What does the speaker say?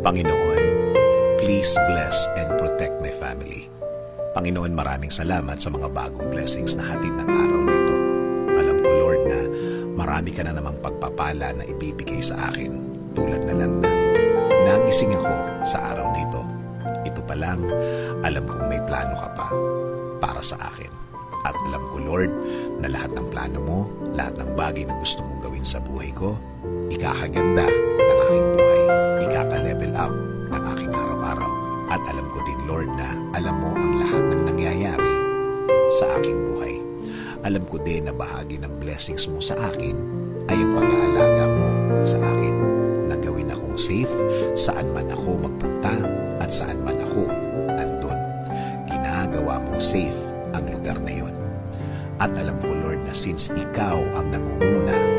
Panginoon, please bless and protect my family. Panginoon, maraming salamat sa mga bagong blessings na hatid ng araw na ito. Alam ko, Lord, na marami ka na namang pagpapala na ibibigay sa akin. Tulad na lang ng nagising ako sa araw na ito. Ito pa lang, alam kong may plano ka pa para sa akin. At alam ko, Lord, na lahat ng plano mo, lahat ng bagay na gusto mong gawin sa buhay ko, ikakaganda ng aking buhay. Ikaka-level up ng aking araw-araw. At alam ko din, Lord, na alam mo ang lahat ng nangyayari sa aking buhay. Alam ko din na bahagi ng blessings mo sa akin ay ang pag-aalaga mo sa akin. Na gawin akong safe saan man ako magpunta at saan man ako nandun. Ginagawa mong safe ang lugar na yon. At alam ko, Lord, na since ikaw ang nangunguna